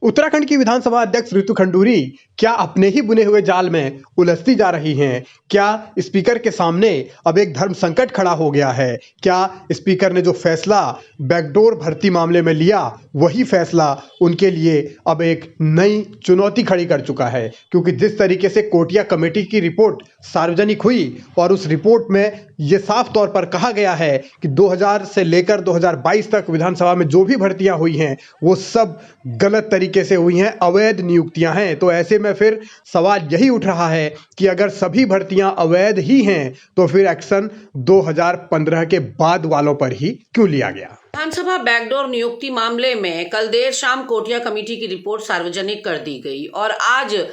उत्तराखंड की विधानसभा अध्यक्ष रितु खंडूरी क्या अपने ही बुने हुए जाल में उलझती जा रही हैं? क्या स्पीकर के सामने अब एक धर्म संकट खड़ा हो गया है? क्या स्पीकर ने जो फैसला बैकडोर भर्ती मामले में लिया वही फैसला उनके लिए अब एक नई चुनौती खड़ी कर चुका है? क्योंकि जिस तरीके से कोटिया कमेटी की रिपोर्ट सार्वजनिक हुई और उस रिपोर्ट में ये साफ तौर पर कहा गया है कि 2000 से लेकर 2022 तक विधानसभा में जो भी भर्तियां हुई हैं वो सब गलत तरीके से हुई हैं, अवैध नियुक्तियां हैं। तो ऐसे में फिर सवाल यही उठ रहा है कि अगर सभी भर्तियां अवैध ही हैं तो फिर एक्शन 2015 के बाद वालों पर ही क्यों लिया गया? विधानसभा बैकडोर नियुक्ति मामले में कल देर शाम कोटिया कमेटी की रिपोर्ट सार्वजनिक कर दी गई और आज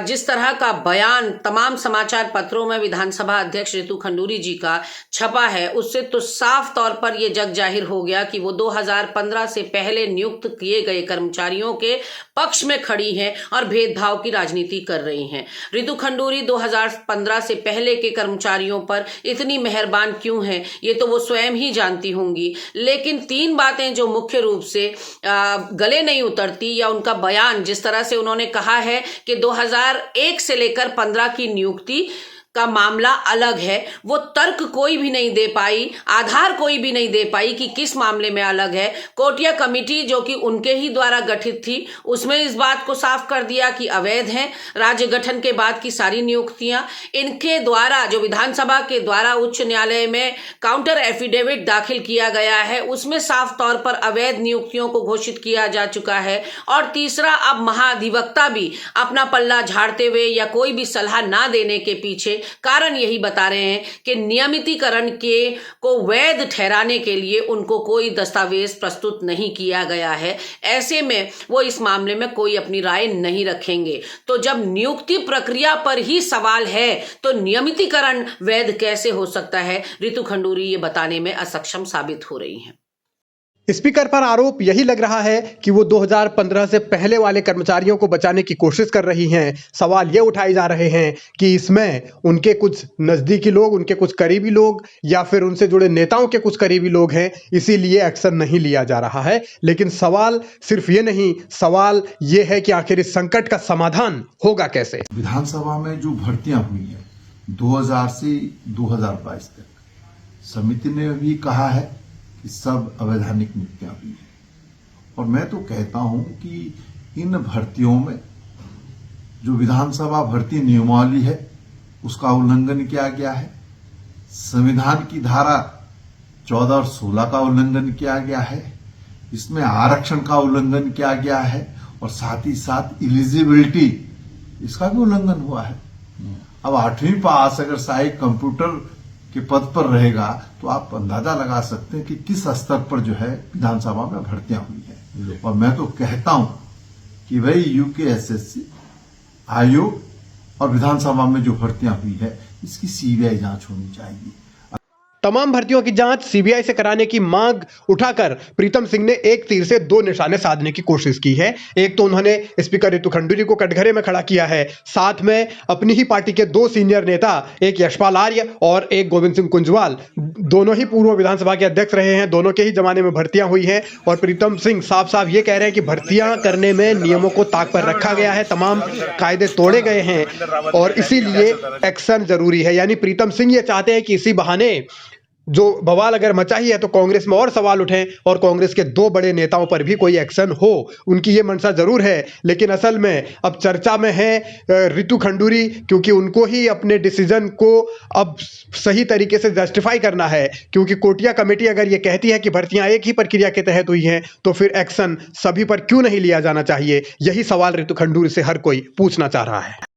जिस तरह का बयान तमाम समाचार पत्रों में विधानसभा अध्यक्ष रितु खंडूरी जी का छपा है उससे तो साफ तौर पर यह जग जाहिर हो गया कि वो 2015 से पहले नियुक्त किए गए कर्मचारियों के पक्ष में खड़ी हैं और भेदभाव की राजनीति कर रही हैं। रितु खंडूरी 2015 से पहले के कर्मचारियों पर इतनी मेहरबान क्यों हैं ये तो वो स्वयं ही जानती होंगी, लेकिन तीन बातें जो मुख्य रूप से गले नहीं उतरती या उनका बयान जिस तरह से उन्होंने कहा है कि 2001 से लेकर 15 की नियुक्ति का मामला अलग है, वो तर्क कोई भी नहीं दे पाई, आधार कोई भी नहीं दे पाई कि किस मामले में अलग है। कोटिया कमेटी जो कि उनके ही द्वारा गठित थी उसमें इस बात को साफ कर दिया कि अवैध हैं राज्य गठन के बाद की सारी नियुक्तियां। इनके द्वारा जो विधानसभा के द्वारा उच्च न्यायालय में काउंटर एफिडेविट दाखिल किया गया है उसमें साफ तौर पर अवैध नियुक्तियों को घोषित किया जा चुका है। और तीसरा, अब महाधिवक्ता भी अपना पल्ला झाड़ते हुए या कोई भी सलाह ना देने के पीछे कारण यही बता रहे हैं कि नियमितीकरण को वैध ठहराने के लिए उनको कोई दस्तावेज प्रस्तुत नहीं किया गया है। ऐसे में वो इस मामले में कोई अपनी राय नहीं रखेंगे। तो जब नियुक्ति प्रक्रिया पर ही सवाल है तो नियमितीकरण वैध कैसे हो सकता है? रितु खंडूरी ये बताने में असक्षम साबित हो रही हैं। स्पीकर पर आरोप यही लग रहा है कि वो 2015 से पहले वाले कर्मचारियों को बचाने की कोशिश कर रही हैं। सवाल ये उठाए जा रहे हैं कि इसमें उनके कुछ नज़दीकी लोग, उनके कुछ करीबी लोग या फिर उनसे जुड़े नेताओं के कुछ करीबी लोग हैं, इसीलिए एक्शन नहीं लिया जा रहा है। लेकिन सवाल सिर्फ ये नहीं, सवाल ये है कि आखिर इस संकट का समाधान होगा कैसे? विधानसभा में जो भर्तियां हुई है 2000 से 2022 तक, समिति ने भी कहा है कि सब अवैधानिक नियुक्तियां हुई है। और मैं तो कहता हूं कि इन भर्तियों में जो विधानसभा भर्ती नियमावली है उसका उल्लंघन किया गया है, संविधान की धारा 14 और 16 का उल्लंघन किया गया है, इसमें आरक्षण का उल्लंघन किया गया है और साथ ही साथ एलिजिबिलिटी इसका भी उल्लंघन हुआ है। अब 8वीं पास अगर सहायक कंप्यूटर के पद पर रहेगा तो आप अंदाजा लगा सकते हैं कि किस स्तर पर जो है विधानसभा में भर्तियां हुई है। और मैं तो कहता हूं कि भाई यूकेएसएससी आयोग और विधानसभा में जो भर्तियां हुई है इसकी सीबीआई जांच होनी चाहिए। तमाम भर्तियों की जांच सीबीआई से कराने की मांग उठाकर प्रीतम सिंह ने एक तीर से दो निशाने साधने की कोशिश की है। एक तो उन्होंने स्पीकर रितु खंडूरी को कटघरे में खड़ा किया है, साथ में अपनी ही पार्टी के दो सीनियर नेता, एक यशपाल आर्य और एक गोविंद सिंह कुंजवाल, दोनों ही पूर्व विधानसभा के अध्यक्ष रहे हैं, दोनों के ही जमाने में भर्तियां हुई हैं। और प्रीतम सिंह साफ साफ ये कह रहे हैं कि भर्तियां करने में नियमों को ताक पर रखा गया है, तमाम कायदे तोड़े गए हैं और इसीलिए एक्शन जरूरी है। यानी प्रीतम सिंह ये चाहते हैं कि इसी बहाने जो बवाल अगर मचा ही है तो कांग्रेस में और सवाल उठें और कांग्रेस के दो बड़े नेताओं पर भी कोई एक्शन हो। उनकी ये मंशा जरूर है, लेकिन असल में अब चर्चा में है रितु खंडूरी, क्योंकि उनको ही अपने डिसीजन को अब सही तरीके से जस्टिफाई करना है। क्योंकि कोटिया कमेटी अगर ये कहती है कि भर्तियां एक ही प्रक्रिया के तहत हुई हैं तो फिर एक्शन सभी पर क्यों नहीं लिया जाना चाहिए? यही सवाल रितु खंडूरी से हर कोई पूछना चाह रहा है।